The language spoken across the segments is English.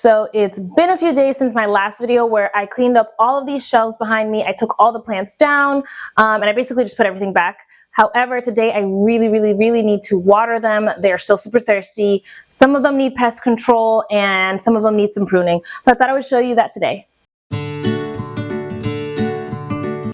So it's been a few days since my last video where I cleaned up all of these shelves behind me. I took all the plants down and I basically just put everything back. However, today I really need to water them. They're still super thirsty. Some of them need pest control and some of them need some pruning. So I thought I would show you that today.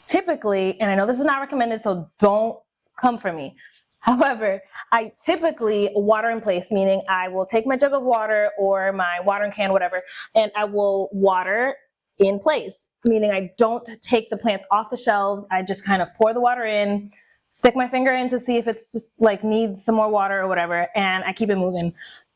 Typically, and I know this is not recommended, so don't come for me. However, I typically water in place, meaning I will take my jug of water or my watering can, whatever, and I will water in place, meaning I don't take the plants off the shelves. I just kind of pour the water in, stick my finger in to see if it's just, like needs some more water or whatever, and I keep it moving.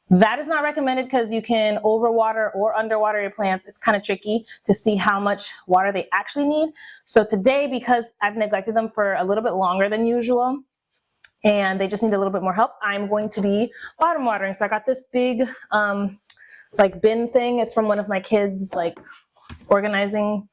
That is not recommended because you can overwater or underwater your plants. It's kind of tricky to see how much water they actually need. So today, because I've neglected them for a little bit longer than usual, and they just need a little bit more help, I'm going to be bottom watering. So I got this big like bin thing. It's from one of my kids' like organizing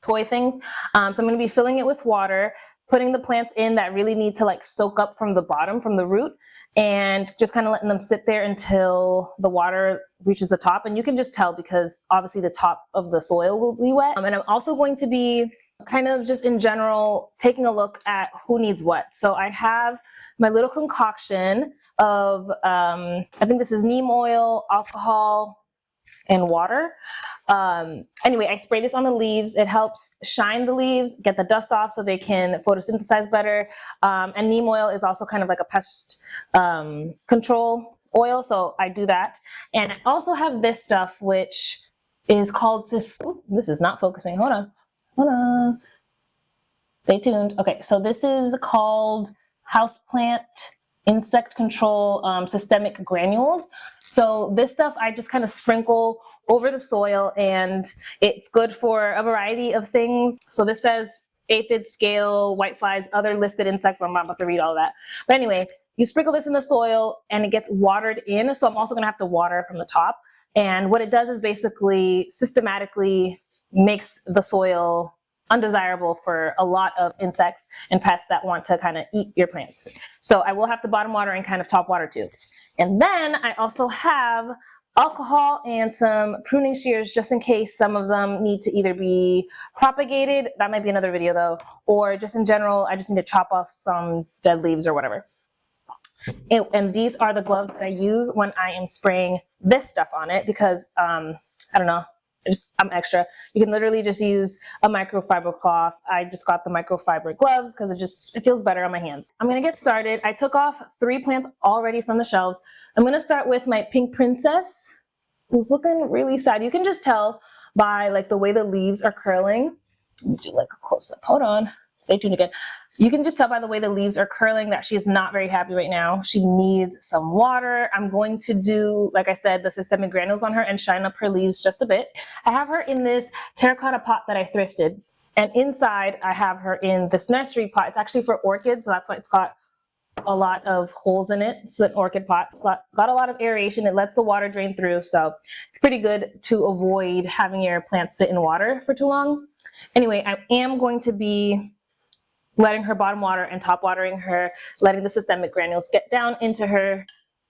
toy things. So I'm going to be filling it with water, putting the plants in that really need to like soak up from the bottom, from the root, and just kind of letting them sit there until the water reaches the top. And you can just tell because obviously the top of the soil will be wet. And I'm also going to be kind of just in general taking a look at who needs what. So I have my little concoction of, I think this is neem oil, alcohol, and water. Anyway, I spray this on the leaves. It helps shine the leaves, get the dust off so they can photosynthesize better. And neem oil is also kind of like a pest control oil, so I do that. And I also have this stuff, which is called this is not focusing. Hold on. Stay tuned. Okay, so this is called Houseplant insect control systemic granules. So this stuff I just kind of sprinkle over the soil, and it's good for a variety of things. So this says aphid, scale, whiteflies, other listed insects, but I'm not about to read all of that. But anyway, you sprinkle this in the soil and it gets watered in. So I'm also gonna have to water from the top. And what it does is basically systematically makes the soil undesirable for a lot of insects and pests that want to kind of eat your plants. So I will have to bottom water and kind of top water too. And then I also have alcohol and some pruning shears just in case some of them need to either be propagated, that might be another video though, or just in general, I just need to chop off some dead leaves or whatever. And these are the gloves that I use when I am spraying this stuff on it because, I don't know, I'm extra. You can literally just use a microfiber cloth. I just got the microfiber gloves because it feels better on my hands. I'm gonna get started. I took off 3 plants already from the shelves. I'm gonna start with my pink princess, who's looking really sad. You can just tell by like the way the leaves are curling. Let me do like a close up. Hold on. Stay tuned again. You can just tell by the way the leaves are curling that she is not very happy right now. She needs some water. I'm going to do, like I said, the systemic granules on her and shine up her leaves just a bit. I have her in this terracotta pot that I thrifted. And inside I have her in this nursery pot. It's actually for orchids, so that's why it's got a lot of holes in it. It's an orchid pot. It's got a lot of aeration. It lets the water drain through. So it's pretty good to avoid having your plants sit in water for too long. Anyway, I am going to be letting her bottom water and top watering her, letting the systemic granules get down into her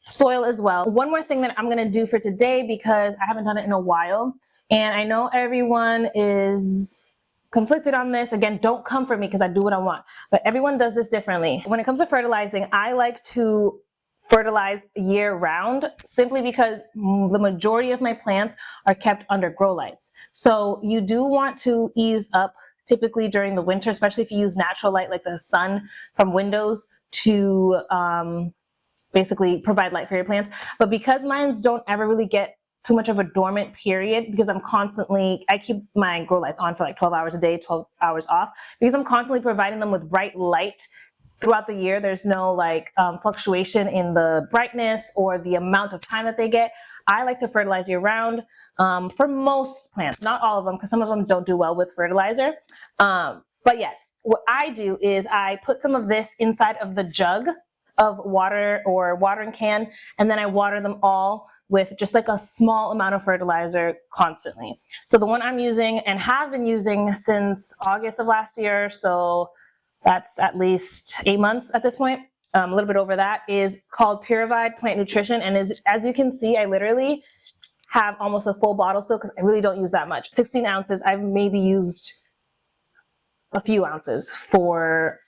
soil as well. One more thing that I'm gonna do for today, because I haven't done it in a while, and I know everyone is conflicted on this. Again, don't come for me because I do what I want, but everyone does this differently. When it comes to fertilizing, I like to fertilize year round simply because the majority of my plants are kept under grow lights. So you do want to ease up typically during the winter, especially if you use natural light like the sun from windows to basically provide light for your plants. But because mines don't ever really get too much of a dormant period, because I keep my grow lights on for like 12 hours a day, 12 hours off, because I'm constantly providing them with bright light throughout the year. There's no like fluctuation in the brightness or the amount of time that they get. I like to fertilize year round for most plants, not all of them, because some of them don't do well with fertilizer. But yes, what I do is I put some of this inside of the jug of water or watering can, and then I water them all with just like a small amount of fertilizer constantly. So the one I'm using and have been using since August of last year, so that's at least 8 months at this point, a little bit over that, is called Purified Plant Nutrition. And as you can see, I literally have almost a full bottle still because I really don't use that much. 16 ounces, I've maybe used a few ounces for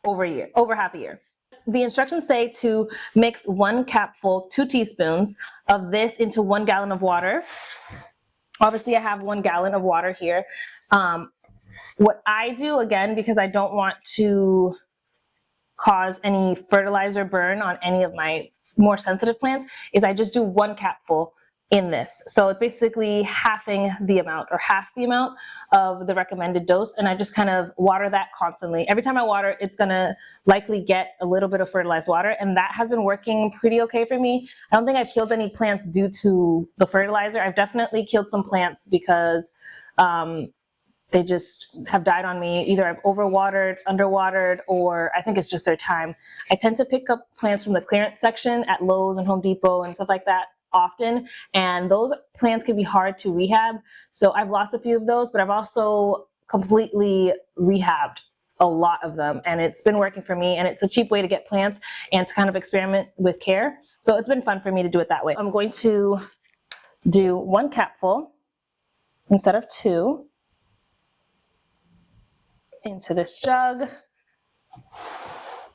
over half a year. The instructions say to mix 1 capful, 2 teaspoons of this into 1 gallon of water. Obviously, I have 1 gallon of water here. What I do, again, because I don't want to cause any fertilizer burn on any of my more sensitive plants, is I just do 1 capful in this. So it's basically halving the amount, or half the amount of the recommended dose, and I just kind of water that constantly. Every time I water, it's gonna likely get a little bit of fertilized water, and that has been working pretty okay for me. I don't think I've killed any plants due to the fertilizer. I've definitely killed some plants because they just have died on me. Either I've overwatered, underwatered, or I think it's just their time. I tend to pick up plants from the clearance section at Lowe's and Home Depot and stuff like that often, and those plants can be hard to rehab. So I've lost a few of those, but I've also completely rehabbed a lot of them, and it's been working for me, and it's a cheap way to get plants and to kind of experiment with care. So it's been fun for me to do it that way. I'm going to do 1 capful instead of 2 into this jug.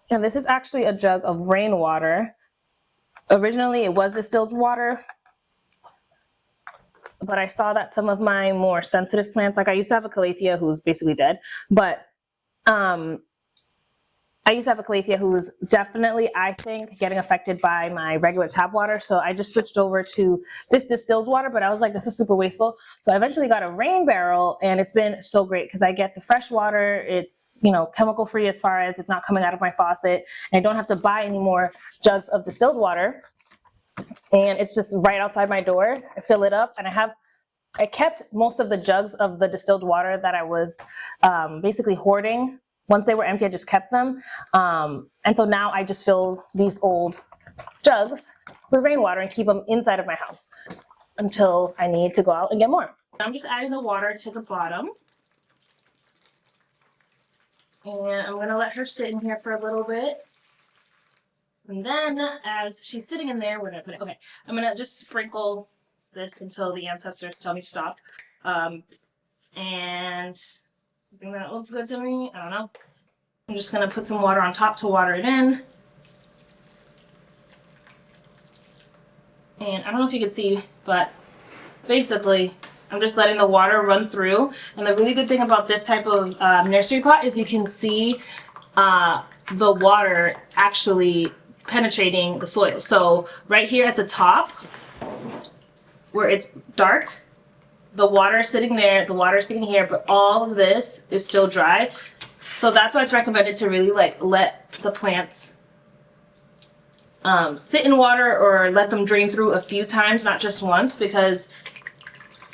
And this is actually a jug of rainwater. Originally it was distilled water, but I saw that some of my more sensitive plants, like I used to have a calathea who's basically dead, but I used to have a calathea who was definitely, I think, getting affected by my regular tap water. So I just switched over to this distilled water, but I was like, this is super wasteful. So I eventually got a rain barrel, and it's been so great because I get the fresh water. It's, you know, chemical free as far as it's not coming out of my faucet, and I don't have to buy any more jugs of distilled water. And it's just right outside my door. I fill it up, and I kept most of the jugs of the distilled water that I was basically hoarding. Once they were empty, I just kept them. And so now I just fill these old jugs with rainwater and keep them inside of my house until I need to go out and get more. I'm just adding the water to the bottom. And I'm gonna let her sit in here for a little bit. And then as she's sitting in there, where did I put it? Okay, I'm gonna just sprinkle this until the ancestors tell me to stop. And I think that looks good to me. I don't know. I'm just gonna put some water on top to water it in. And I don't know if you can see, but basically I'm just letting the water run through. And the really good thing about this type of nursery pot is you can see the water actually penetrating the soil. So right here at the top, where it's dark, the water is sitting there, the water is sitting here, but all of this is still dry. So that's why it's recommended to really like let the plants sit in water, or let them drain through a few times, not just once, because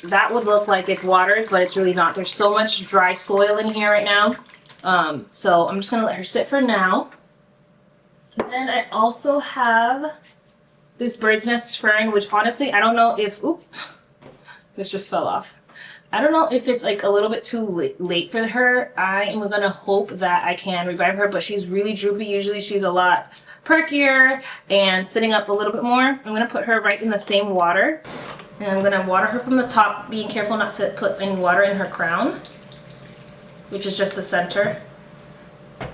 that would look like it's watered, but it's really not. There's so much dry soil in here right now. So I'm just gonna let her sit for now. And then I also have this bird's nest fern, which honestly, I don't know if, oop, this just fell off. I don't know if it's like a little bit too late for her. I am gonna hope that I can revive her, but she's really droopy. Usually she's a lot perkier and sitting up a little bit more. I'm gonna put her right in the same water, and I'm gonna water her from the top, being careful not to put any water in her crown, which is just the center.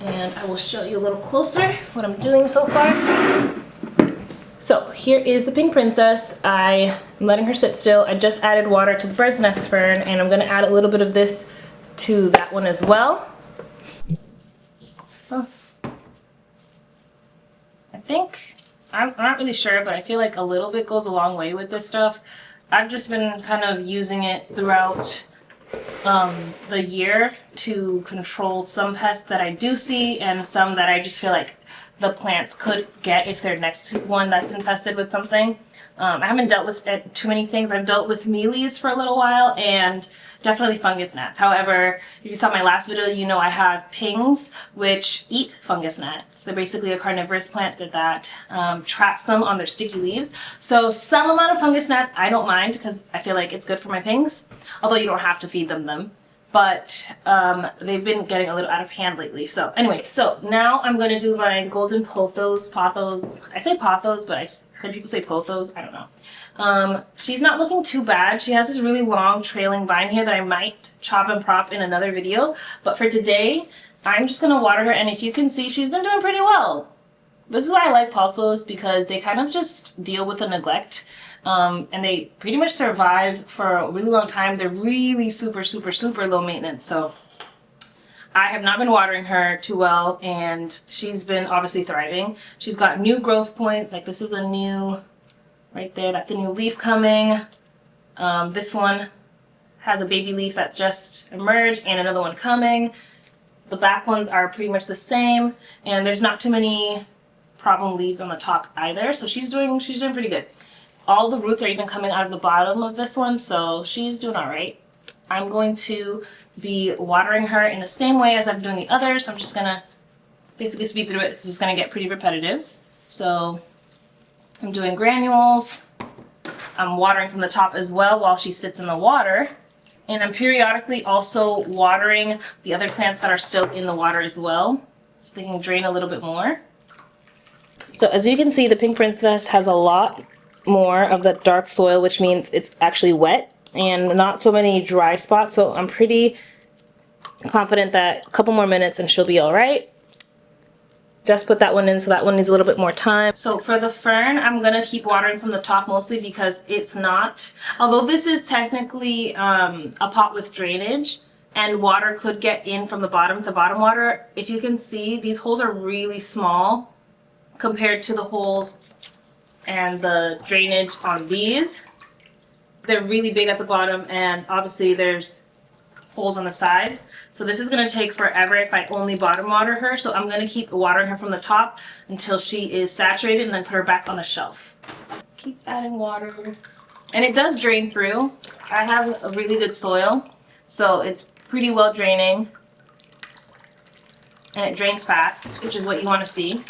And I will show you a little closer what I'm doing so far. So here is the pink princess. I'm letting her sit still. I just added water to the bird's nest fern, and I'm gonna add a little bit of this to that one as well. Oh. I think, I'm not really sure, but I feel like a little bit goes a long way with this stuff. I've just been kind of using it throughout the year to control some pests that I do see, and some that I just feel like the plants could get if they're next to one that's infested with something. I haven't dealt with too many things. I've dealt with mealies for a little while, and definitely fungus gnats. However, if you saw my last video, you know I have pings, which eat fungus gnats. They're basically a carnivorous plant that traps them on their sticky leaves. So some amount of fungus gnats I don't mind, because I feel like it's good for my pings, although you don't have to feed them. But they've been getting a little out of hand lately. So anyway, so now I'm going to do my golden pothos. I say pothos, but I've heard people say pothos. I don't know. She's not looking too bad. She has this really long trailing vine here that I might chop and prop in another video. But for today, I'm just gonna water her, and if you can see, she's been doing pretty well. This is why I like pothos, because they kind of just deal with the neglect. And they pretty much survive for a really long time. They're really super low maintenance. So I have not been watering her too well, and she's been obviously thriving. She's got new growth points. Like this is a new, right there, that's a new leaf coming. This one has a baby leaf that just emerged and another one coming. The back ones are pretty much the same, and there's not too many problem leaves on the top either. So she's doing pretty good. All the roots are even coming out of the bottom of this one, so she's doing all right. I'm going to be watering her in the same way as I'm doing the others. So I'm just gonna basically speed through it because it's gonna get pretty repetitive. So I'm doing granules. I'm watering from the top as well while she sits in the water. And I'm periodically also watering the other plants that are still in the water as well, so they can drain a little bit more. So as you can see, the Pink Princess has a lot more of the dark soil, which means it's actually wet and not so many dry spots. So I'm pretty confident that a couple more minutes and she'll be all right. Just put that one in, so that one needs a little bit more time. So for the fern, I'm gonna keep watering from the top mostly because it's not, although this is technically a pot with drainage and water could get in from the bottom to bottom water, if you can see, these holes are really small compared to the holes and the drainage on these. They're really big at the bottom, and obviously there's holes on the sides. So this is gonna take forever if I only bottom water her. So I'm gonna keep watering her from the top until she is saturated and then put her back on the shelf. Keep adding water. And it does drain through. I have a really good soil, so it's pretty well draining. And it drains fast, which is what you wanna see.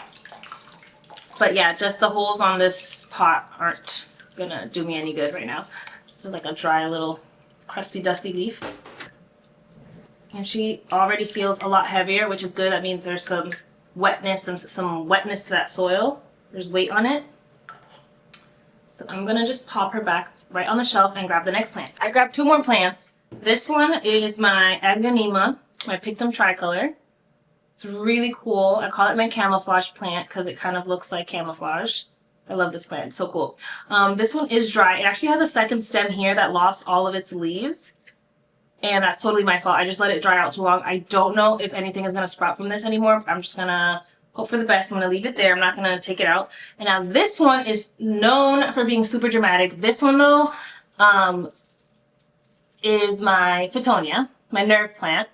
But yeah, just the holes on this pot aren't gonna do me any good right now. This is like a dry little crusty dusty leaf. And she already feels a lot heavier, which is good. That means there's some wetness and some wetness to that soil. There's weight on it. So I'm gonna just pop her back right on the shelf and grab the next plant. I grabbed two more plants. This one is my Aglaonema, my Pictum tricolor. It's really cool. I call it my camouflage plant because it kind of looks like camouflage. I love this plant. It's so cool. This one is dry. It actually has a second stem here that lost all of its leaves. And that's totally my fault. I just let it dry out too long. I don't know if anything is going to sprout from this anymore. I'm just going to hope for the best. I'm going to leave it there. I'm not going to take it out. And now this one is known for being super dramatic. This one, though, is my Fittonia, my nerve plant.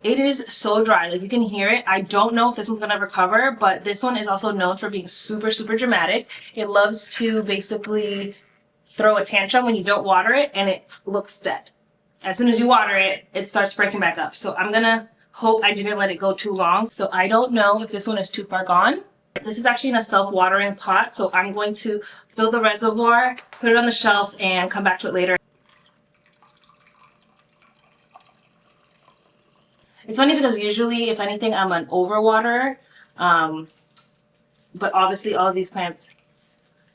It is so dry, like you can hear it. I don't know if this one's gonna recover, but this one is also known for being super dramatic. It loves to basically throw a tantrum when you don't water it, and it looks dead. As soon as you water it, it starts breaking back up. So I'm gonna hope I didn't let it go too long. So I don't know if this one is too far gone. This is actually in a self-watering pot, so I'm going to fill the reservoir, put it on the shelf, and come back to it later. It's funny because usually, if anything, I'm an overwaterer, but obviously all of these plants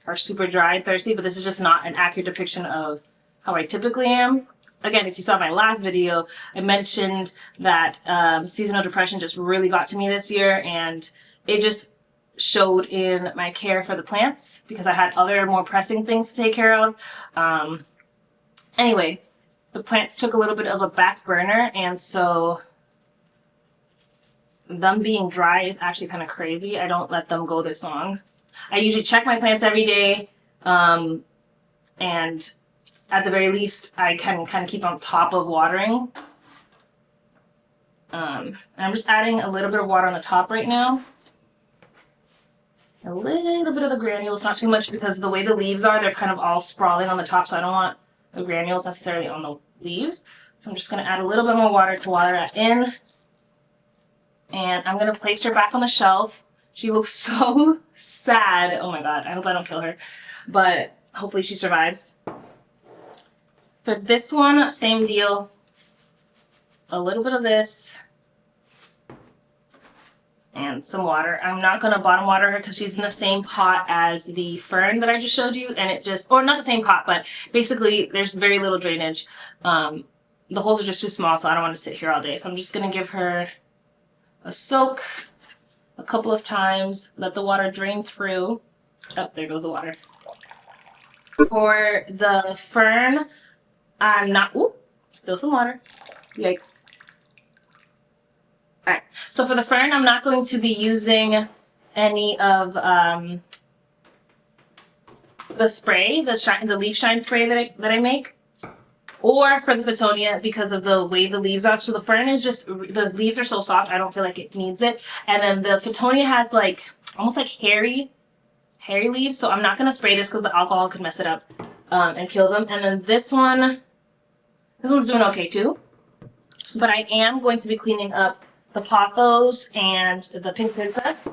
are super dry and thirsty, but this is just not an accurate depiction of how I typically am. Again, if you saw my last video, I mentioned that seasonal depression just really got to me this year, and it just showed in my care for the plants because I had other more pressing things to take care of. Anyway, the plants took a little bit of a back burner, and so them being dry is actually kind of crazy. I don't let them go this long. I usually check my plants every day, and at the very least, I can kind of keep on top of watering. And I'm just adding a little bit of water on the top right now. A little bit of the granules, not too much, because the way the leaves are, they're kind of all sprawling on the top, so I don't want the granules necessarily on the leaves. So I'm just going to add a little bit more water to water that in. And I'm going to place her back on the shelf. She looks so sad. Oh my god, I hope I don't kill her. But hopefully she survives. For this one, same deal. A little bit of this. and some water. I'm not going to bottom water her because she's in the same pot as the fern that I just showed you, and it just, or not the same pot, but basically there's very little drainage. The holes are just too small, so I don't want to sit here all day. So I'm just going to give her a soak a couple of times, let the water drain through. Oh, there goes the water. For the fern, I'm not, ooh, still some water. Yikes. Alright, so for the fern, I'm not going to be using any of the spray, the leaf shine spray that I make, or for the Fittonia because of the way the leaves are. So the fern is just, the leaves are so soft, I don't feel like it needs it. And then the Fittonia has like, almost like hairy leaves, so I'm not going to spray this because the alcohol could mess it up and kill them. And then this one's doing okay too. But I am going to be cleaning up the pothos and the pink princess.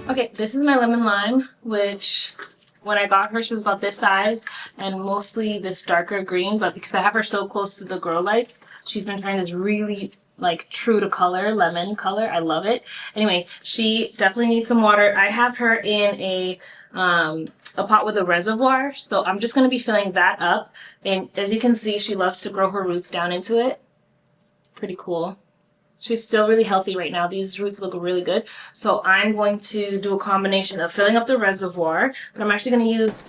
Okay, this is my lemon lime, which when I got her, she was about this size and mostly this darker green, but because I have her so close to the grow lights, she's been turning this really like true to color, lemon color. I love it. Anyway, she definitely needs some water. I have her in a pot with a reservoir, so I'm just going to be filling that up. And as you can see, she loves to grow her roots down into it. Pretty cool. She's still really healthy right now. These roots look really good. So I'm going to do a combination of filling up the reservoir, but I'm actually going to use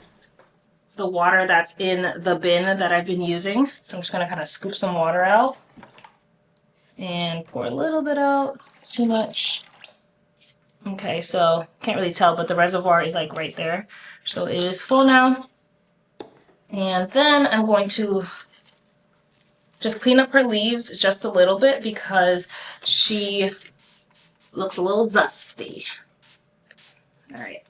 the water that's in the bin that I've been using. So I'm just going to kind of scoop some water out and pour a little bit out. It's too much. Okay, so can't really tell, but the reservoir is like right there. So it is full now. And then I'm going to just clean up her leaves just a little bit because she looks a little dusty. All right.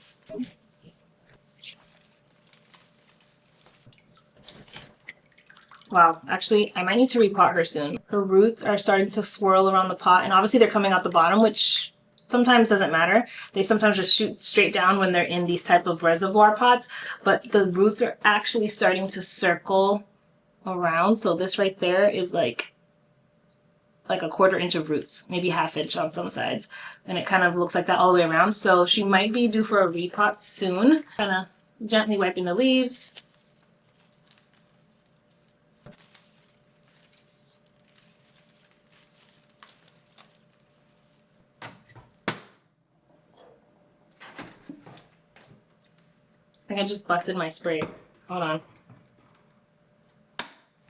Wow, actually, I might need to repot her soon. Her roots are starting to swirl around the pot, and obviously they're coming out the bottom, which sometimes doesn't matter. They sometimes just shoot straight down when they're in these type of reservoir pots, but the roots are actually starting to circle around. So this right there is like a 1/4 inch of roots, maybe 1/2 inch on some sides, and it kind of looks like that all the way around. So she might be due for a repot soon. Kind of gently wiping the leaves. I think I just busted my spray. Hold on.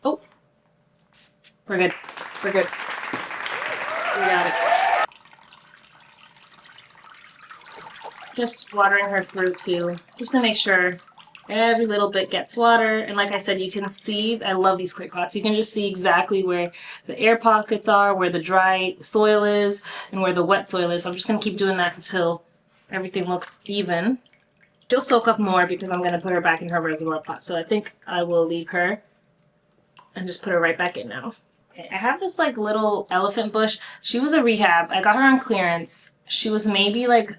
Oh, we're good. We're good. We got it. Just watering her through too, just to make sure every little bit gets water. And like I said, you can see, I love these clay pots. You can just see exactly where the air pockets are, where the dry soil is, and where the wet soil is. So I'm just going to keep doing that until everything looks even. She'll soak up more because I'm going to put her back in her reservoir pot. So I think I will leave her and just put her right back in now. Okay, I have this like little elephant bush. She was a rehab. I got her on clearance. She was maybe like,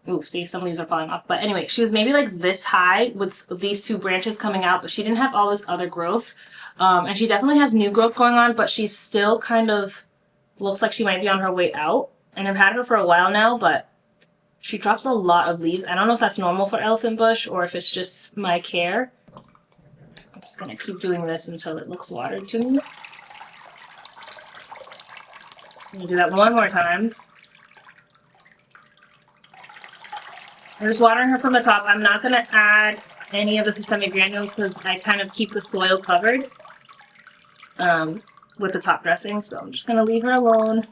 ooh, see, some leaves are falling off. But anyway, she was maybe like this high with these 2 branches coming out, but she didn't have all this other growth. And she definitely has new growth going on, but she still kind of looks like she might be on her way out. And I've had her for a while now, but she drops a lot of leaves. I don't know if that's normal for elephant bush or if it's just my care. I'm just going to keep doing this until it looks watered to me. I'm going to do that one more time. I'm just watering her from the top. I'm not going to add any of the systemic granules because I kind of keep the soil covered with the top dressing. So I'm just going to leave her alone.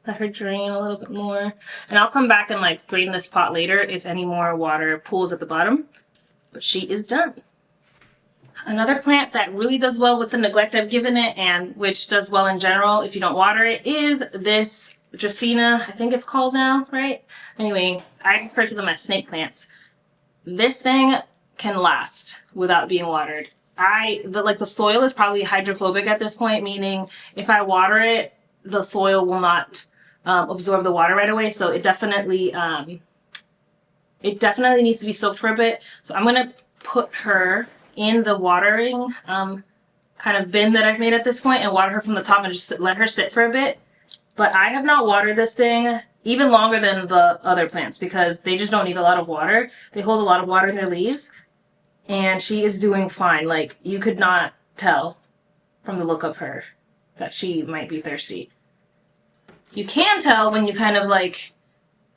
Let her drain a little bit more. And I'll come back and like drain this pot later if any more water pools at the bottom. But she is done. Another plant that really does well with the neglect I've given it, and which does well in general if you don't water it, is this Dracaena, I think it's called now, right? Anyway, I refer to them as snake plants. This thing can last without being watered. The soil is probably hydrophobic at this point, meaning if I water it, the soil will not absorb the water right away. So it definitely needs to be soaked for a bit. So I'm gonna put her in the watering kind of bin that I've made at this point and water her from the top and just let her sit for a bit. But I have not watered this thing even longer than the other plants because they just don't need a lot of water. They hold a lot of water in their leaves, and she is doing fine. Like, you could not tell from the look of her that she might be thirsty. You can tell when you kind of like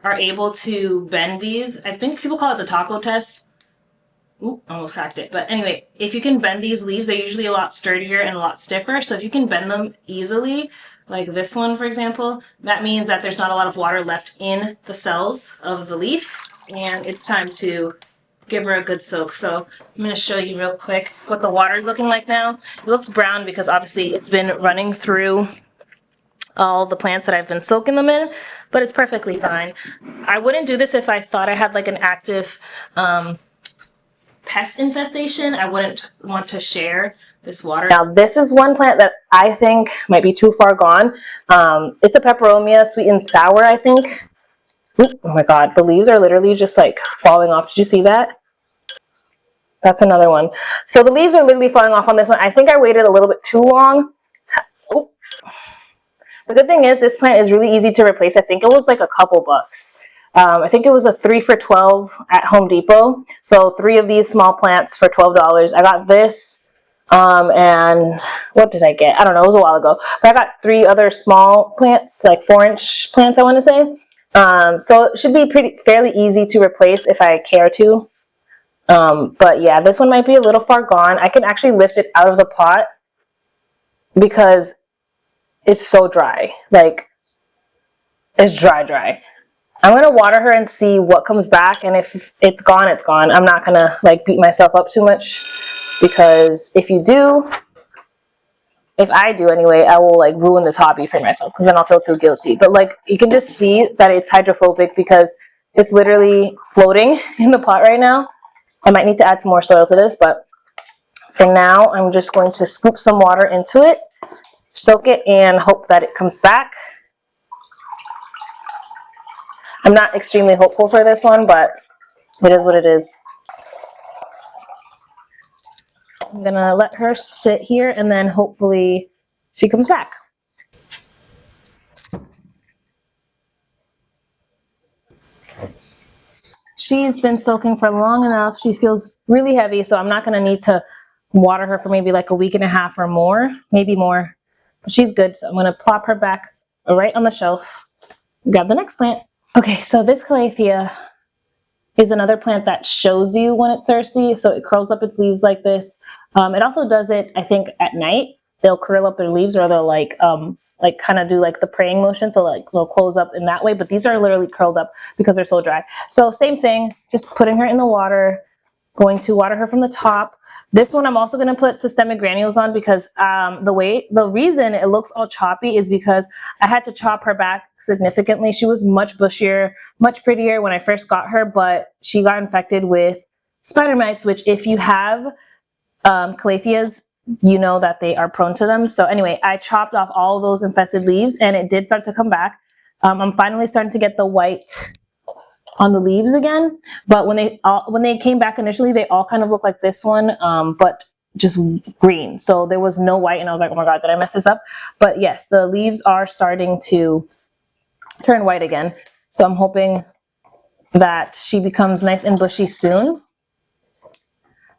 are able to bend these. I think people call it the taco test. Ooh, almost cracked it. But anyway, if you can bend these leaves, they're usually a lot sturdier and a lot stiffer. So if you can bend them easily, like this one, for example, that means that there's not a lot of water left in the cells of the leaf. And it's time to give her a good soak. So I'm going to show you real quick what the water is looking like now. It looks brown because obviously it's been running through all the plants that I've been soaking them in, but it's perfectly fine. I wouldn't do this if I thought I had like an active pest infestation. I wouldn't want to share this water. Now this is one plant that I think might be too far gone. It's a peperomia, sweet and sour, I think. Ooh, oh my god, the leaves are literally just like falling off. Did you see that? That's another one. So the leaves are literally falling off on this one. I think I waited a little bit too long. Oh. The good thing is this plant is really easy to replace. I think it was like a couple bucks. I think it was a 3 for $12 at Home Depot. So 3 of these small plants for $12. I got this, and what did I get? I don't know, it was a while ago. But I got 3 other small plants, like 4-inch plants, I want to say. So it should be fairly easy to replace if I care to. But yeah, this one might be a little far gone. I can actually lift it out of the pot because it's so dry. Like, it's dry. I'm going to water her and see what comes back, and if it's gone, it's gone. I'm not going to like beat myself up too much, because if I do anyway, I will like ruin this hobby for myself, because then I'll feel too guilty. But like, you can just see that it's hydrophobic because it's literally floating in the pot right now. I might need to add some more soil to this, but for now, I'm just going to scoop some water into it, soak it, and hope that it comes back. I'm not extremely hopeful for this one, but it is what it is. I'm gonna let her sit here, and then hopefully she comes back. She's been soaking for long enough. She feels really heavy, so I'm not gonna need to water her for maybe like a week and a half or more, maybe more. But she's good, so I'm gonna plop her back right on the shelf. Grab the next plant. Okay, so this calathea is another plant that shows you when it's thirsty. So it curls up its leaves like this. It also does it, I think, at night. They'll curl up their leaves, or they'll like kind of do like the praying motion. So like they'll close up in that way. But these are literally curled up because they're so dry. So same thing, just putting her in the water. Going to water her from the top. This one I'm also going to put systemic granules on because the reason it looks all choppy is because I had to chop her back significantly. She was much bushier, much prettier when I first got her, but she got infected with spider mites, which if you have calatheas, you know that they are prone to them. So anyway, I chopped off all those infested leaves, and it did start to come back. I'm finally starting to get the white on the leaves again, but when they came back initially, they all kind of looked like this one, but just green. So there was no white, and I was like, oh my god, did I mess this up? But yes, the leaves are starting to turn white again. So I'm hoping that she becomes nice and bushy soon.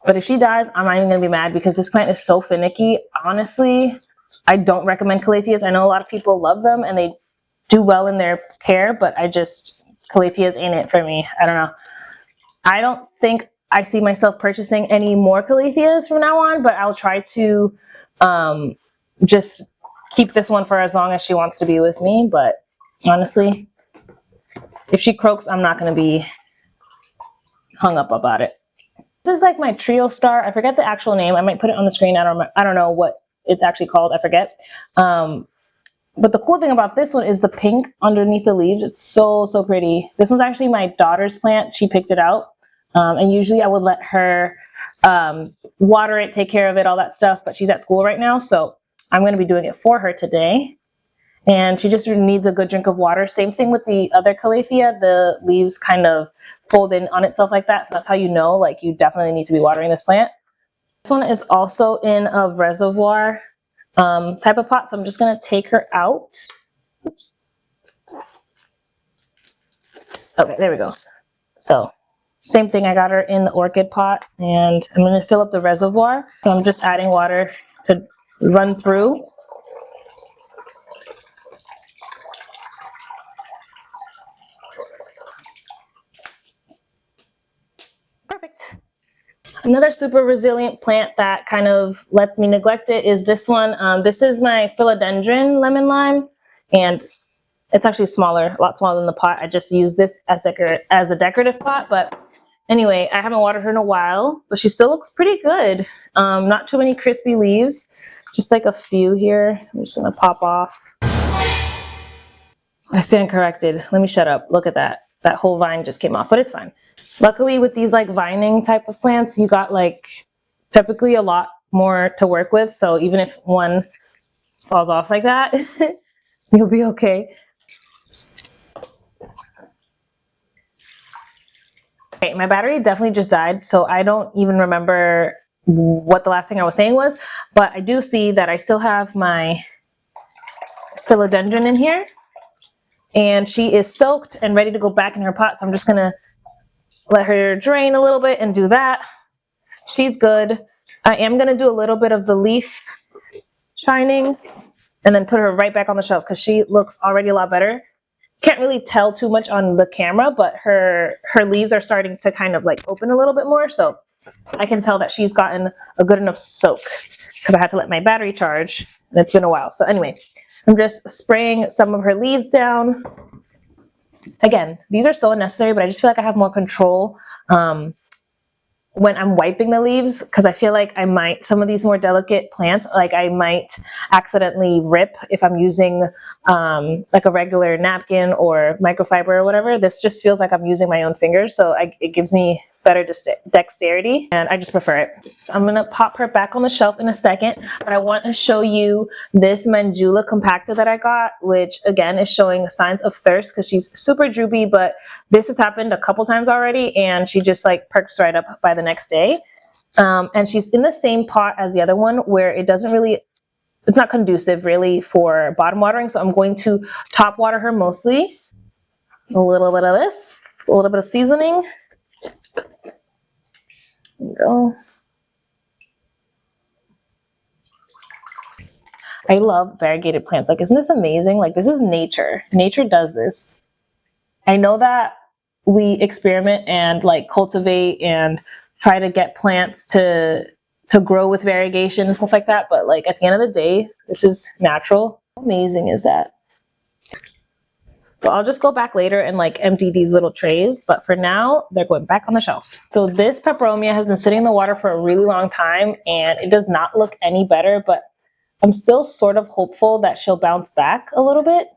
But if she dies, I'm not even gonna be mad, because this plant is so finicky. Honestly, I don't recommend calatheas. I know a lot of people love them and they do well in their care, but Calatheas ain't it for me. I don't know. I don't think I see myself purchasing any more Calatheas from now on, but I'll try to just keep this one for as long as she wants to be with me. But honestly, if she croaks, I'm not going to be hung up about it. This is like my trio star. I forget the actual name. I might put it on the screen. I don't know what it's actually called. I forget. But the cool thing about this one is the pink underneath the leaves. It's so, so pretty. This one's actually my daughter's plant. She picked it out. And usually I would let her water it, take care of it, all that stuff. But she's at school right now, so I'm going to be doing it for her today. And she just needs a good drink of water. Same thing with the other Calathea. The leaves kind of fold in on itself like that. So that's how you know, like, you definitely need to be watering this plant. This one is also in a reservoir type of pot. So I'm just going to take her out. Oops. Okay, there we go. So same thing. I got her in the orchid pot, and I'm going to fill up the reservoir. So I'm just adding water to run through. Perfect. Another super resilient plant that kind of lets me neglect it is this one. This is my philodendron lemon lime, and it's actually smaller, a lot smaller than the pot. I just use this as a decorative pot, but anyway, I haven't watered her in a while, but she still looks pretty good. Not too many crispy leaves, just like a few here. I'm just gonna pop off. I stand corrected. Let me shut up. Look at that. That whole vine just came off, but it's fine. Luckily with these like vining type of plants, you got like typically a lot more to work with. So even if one falls off like that, you'll be okay. Okay, my battery definitely just died, so I don't even remember what the last thing I was saying was, but I do see that I still have my philodendron in here, and she is soaked and ready to go back in her pot. So I'm just gonna let her drain a little bit and do that. She's good. I am gonna do a little bit of the leaf shining and then put her right back on the shelf because she looks already a lot better. Can't really tell too much on the camera, but her leaves are starting to kind of like open a little bit more. So I can tell that she's gotten a good enough soak because I had to let my battery charge and it's been a while. So anyway, I'm just spraying some of her leaves down. Again, these are so unnecessary, but I just feel like I have more control when I'm wiping the leaves, because I feel like I might, some of these more delicate plants, like I might accidentally rip if I'm using like a regular napkin or microfiber or whatever. This just feels like I'm using my own fingers, so it gives me better dexterity, and I just prefer it. So I'm gonna pop her back on the shelf in a second, but I want to show you this Mandula compacta that I got, which again is showing signs of thirst because she's super droopy, but this has happened a couple times already, and she just like perks right up by the next day. And she's in the same pot as the other one where it doesn't really, it's not conducive really for bottom watering, so I'm going to top water her mostly. A little bit of this, a little bit of seasoning. There we go. I love variegated plants. Like, isn't this amazing? Like, this is nature. Nature does this. I know that we experiment and like cultivate and try to get plants to grow with variegation and stuff like that, but like at the end of the day, this is natural. How amazing is that? So I'll just go back later and like empty these little trays, but for now, they're going back on the shelf. So this peperomia has been sitting in the water for a really long time and it does not look any better, but I'm still sort of hopeful that she'll bounce back a little bit.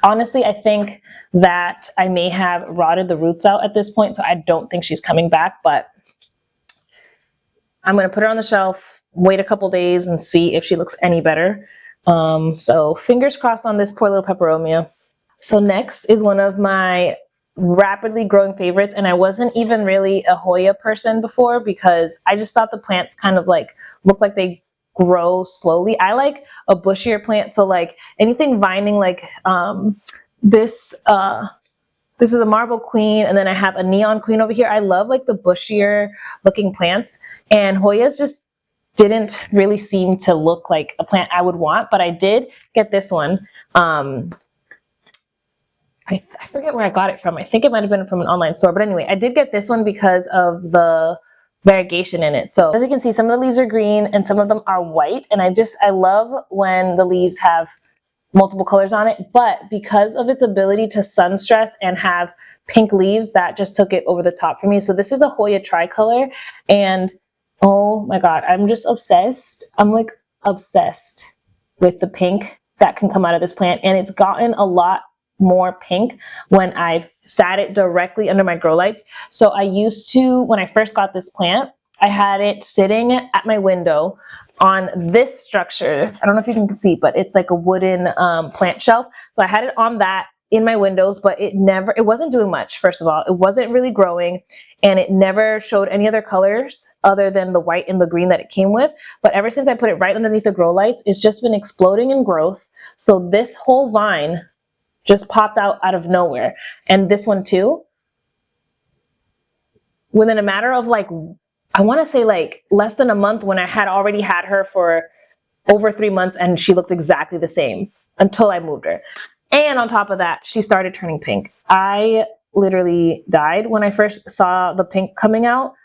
Honestly, I think that I may have rotted the roots out at this point, so I don't think she's coming back, but I'm gonna put her on the shelf, wait a couple days and see if she looks any better. So fingers crossed on this poor little peperomia. So next is one of my rapidly growing favorites, and I wasn't even really a Hoya person before because I just thought the plants kind of like look like they grow slowly. I like a bushier plant, so like anything vining like this is a marble queen, and then I have a neon queen over here. I love like the bushier looking plants, and Hoyas just didn't really seem to look like a plant I would want, but I did get this one. I forget where I got it from. I think it might have been from an online store. But anyway, I did get this one because of the variegation in it. So as you can see, some of the leaves are green and some of them are white. And I love when the leaves have multiple colors on it, but because of its ability to sun stress and have pink leaves, that just took it over the top for me. So this is a Hoya tricolor, and oh my God, I'm just obsessed. I'm like obsessed with the pink that can come out of this plant, and it's gotten a lot more pink when I've sat it directly under my grow lights. So I used to, when I first got this plant, I had it sitting at my window on this structure. I don't know if you can see, but it's like a wooden plant shelf. So I had it on that in my windows, but it wasn't doing much. First of all, it wasn't really growing, and it never showed any other colors other than the white and the green that it came with. But ever since I put it right underneath the grow lights, it's just been exploding in growth. So this whole vine just popped out of nowhere. And this one too, within a matter of like, I want to say like less than a month, when I had already had her for over 3 months, and she looked exactly the same until I moved her. And on top of that, she started turning pink. I literally died when I first saw the pink coming out.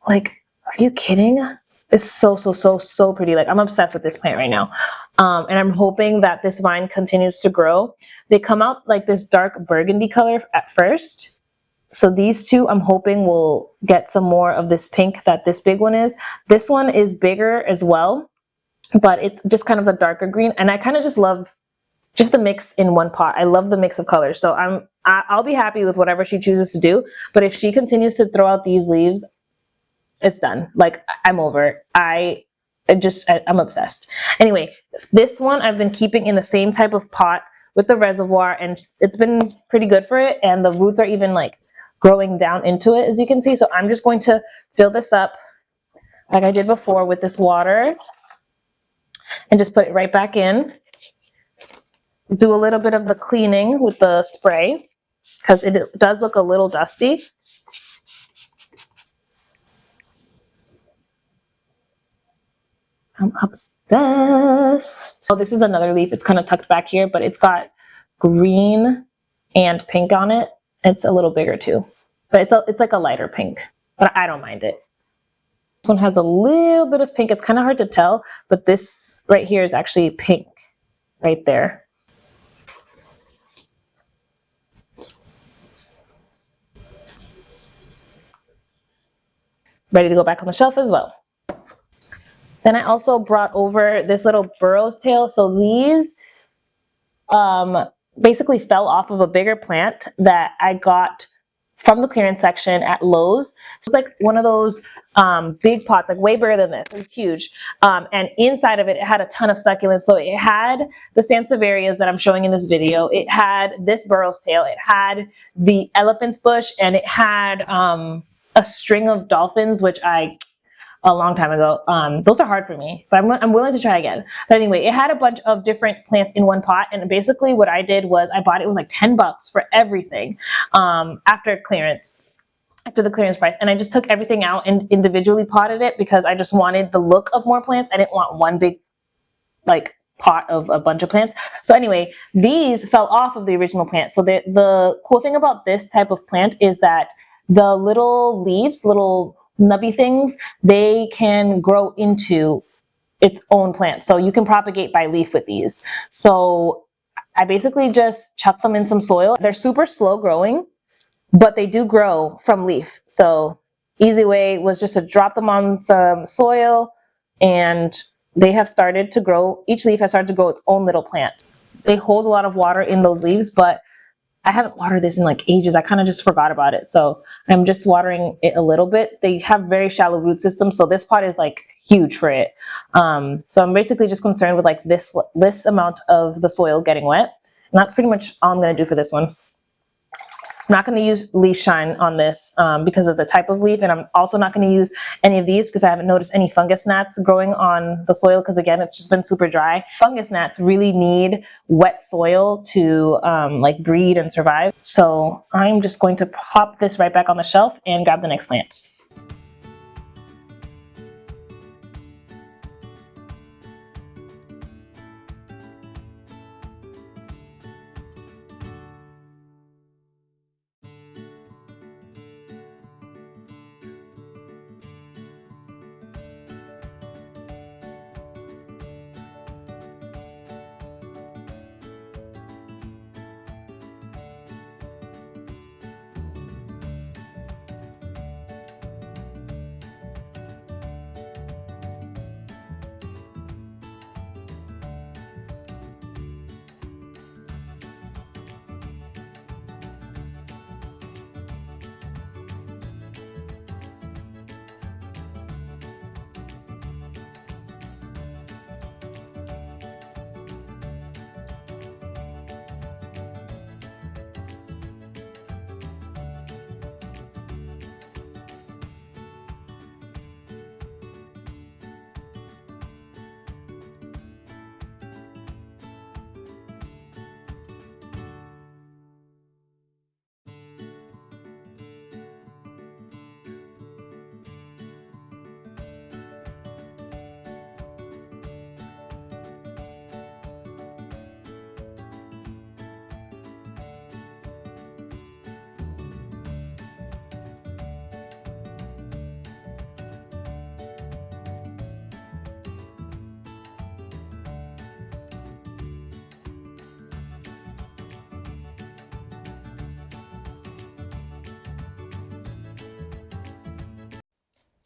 Like, are you kidding? It's so, so, so, so pretty. Like, I'm obsessed with this plant right now. And I'm hoping that this vine continues to grow. They come out like this dark burgundy color at first. So these two, I'm hoping will get some more of this pink that this big one is. This one is bigger as well, but it's just kind of the darker green. And I kind of just love just the mix in one pot. I love the mix of colors. So I'll be happy with whatever she chooses to do. But if she continues to throw out these leaves, it's done. Like, I'm over. I'm obsessed. Anyway, this one I've been keeping in the same type of pot with the reservoir, and it's been pretty good for it. And the roots are even like growing down into it, as you can see. So I'm just going to fill this up like I did before with this water and just put it right back in. Do a little bit of the cleaning with the spray because it does look a little dusty. I'm obsessed. Oh, this is another leaf. It's kind of tucked back here, but it's got green and pink on it. It's a little bigger too, but it's like a lighter pink, but I don't mind it. This one has a little bit of pink. It's kind of hard to tell, but this right here is actually pink right there. Ready to go back on the shelf as well. Then I also brought over this little burro's tail. So these basically fell off of a bigger plant that I got from the clearance section at Lowe's. It's like one of those big pots, like way bigger than this. It's huge. And inside of it, it had a ton of succulents. So it had the sansevierias that I'm showing in this video. It had this burro's tail. It had the elephant's bush, and it had a string of dolphins, which a long time ago. Those are hard for me, but I'm willing to try again. But anyway, it had a bunch of different plants in one pot, and basically what I did was I bought it was like $10 for everything after the clearance price, and I just took everything out and individually potted it because I just wanted the look of more plants. I didn't want one big like pot of a bunch of plants. So anyway, these fell off of the original plant. So the cool thing about this type of plant is that the little leaves, little nubby things, they can grow into its own plant. So you can propagate by leaf with these. So I basically just chuck them in some soil. They're super slow growing, but they do grow from leaf. So easy way was just to drop them on some soil, and they have started to grow. Each leaf has started to grow its own little plant. They hold a lot of water in those leaves, but I haven't watered this in like ages. I kind of just forgot about it. So I'm just watering it a little bit. They have very shallow root systems, so this pot is like huge for it. So I'm basically just concerned with like this amount of the soil getting wet. And that's pretty much all I'm gonna do for this one. I'm not going to use leaf shine on this because of the type of leaf, and I'm also not going to use any of these because I haven't noticed any fungus gnats growing on the soil because again, it's just been super dry. Fungus gnats really need wet soil to like breed and survive. So I'm just going to pop this right back on the shelf and grab the next plant.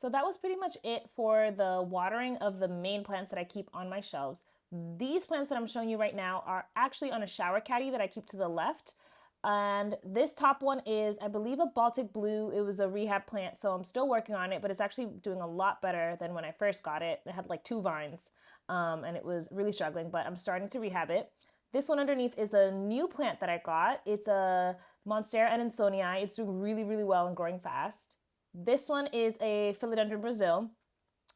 So that was pretty much it for the watering of the main plants that I keep on my shelves. These plants that I'm showing you right now are actually on a shower caddy that I keep to the left. And this top one is, I believe, a Baltic blue. It was a rehab plant, so I'm still working on it, but it's actually doing a lot better than when I first got it. It had like 2 vines, and it was really struggling, but I'm starting to rehab it. This one underneath is a new plant that I got. It's a Monstera adansonii. It's doing really, really well and growing fast. This one is a Philodendron Brazil.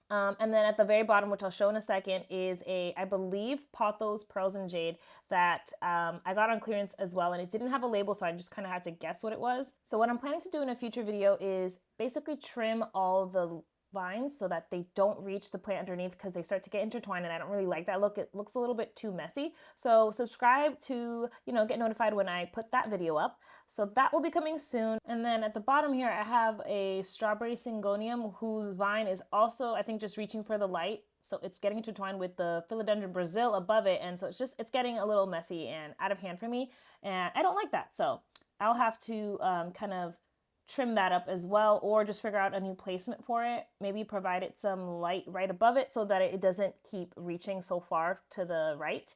And then at the very bottom, which I'll show in a second, is a, I believe, Pothos Pearls and Jade that I got on clearance as well. And it didn't have a label, so I just kind of had to guess what it was. So what I'm planning to do in a future video is basically trim all the vines so that they don't reach the plant underneath because they start to get intertwined, and I don't really like that look. It looks a little bit too messy. So subscribe to, get notified when I put that video up. So that will be coming soon. And then at the bottom here, I have a strawberry syngonium whose vine is also, I think, just reaching for the light. So it's getting intertwined with the Philodendron Brazil above it. And so it's getting a little messy and out of hand for me. And I don't like that. So I'll have to kind of trim that up as well, or just figure out a new placement for it. Maybe provide it some light right above it so that it doesn't keep reaching so far to the right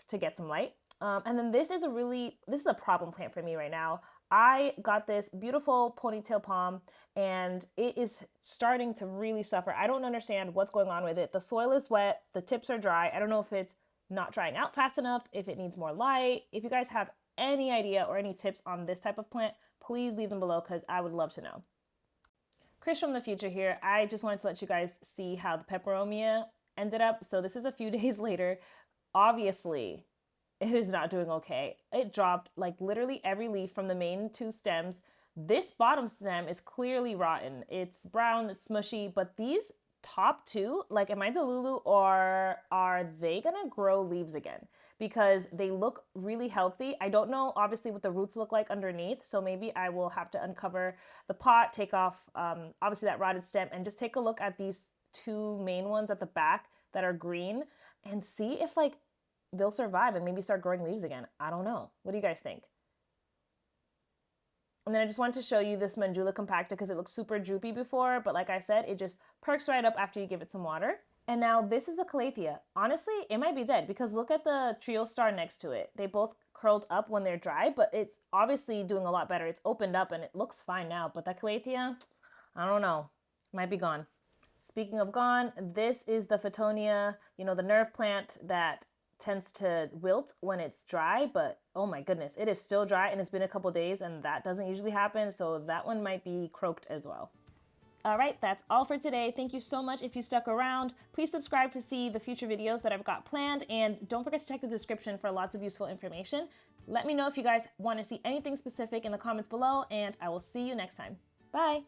to get some light. And then this is a problem plant for me right now. I got this beautiful ponytail palm and it is starting to really suffer. I don't understand what's going on with it. The soil is wet, the tips are dry. I don't know if it's not drying out fast enough, if it needs more light. If you guys have any idea or any tips on this type of plant, please leave them below because I would love to know. Chris from the future here. I just wanted to let you guys see how the peperomia ended up. So this is a few days later. Obviously, it is not doing okay. It dropped like literally every leaf from the main 2 stems. This bottom stem is clearly rotten. It's brown, it's smushy, but these top 2, like, am I Delulu or are they gonna grow leaves again? Because they look really healthy. I don't know obviously what the roots look like underneath, so maybe I will have to uncover the pot, take off obviously that rotted stem, and just take a look at these 2 main ones at the back that are green and see if like they'll survive and maybe start growing leaves again. I don't know. What do you guys think? And then I just wanted to show you this Manjula compacta because it looked super droopy before, but like I said, it just perks right up after you give it some water. And now this is a calathea. Honestly, it might be dead because look at the trio star next to it. They both curled up when they're dry, but it's obviously doing a lot better. It's opened up and it looks fine now, but that calathea, I don't know, might be gone. Speaking of gone, this is the Photonia, the nerve plant that tends to wilt when it's dry, but oh my goodness, it is still dry and it's been a couple days and that doesn't usually happen, so that one might be croaked as well. All right, that's all for today. Thank you so much if you stuck around. Please subscribe to see the future videos that I've got planned, and don't forget to check the description for lots of useful information. Let me know if you guys want to see anything specific in the comments below, and I will see you next time. Bye!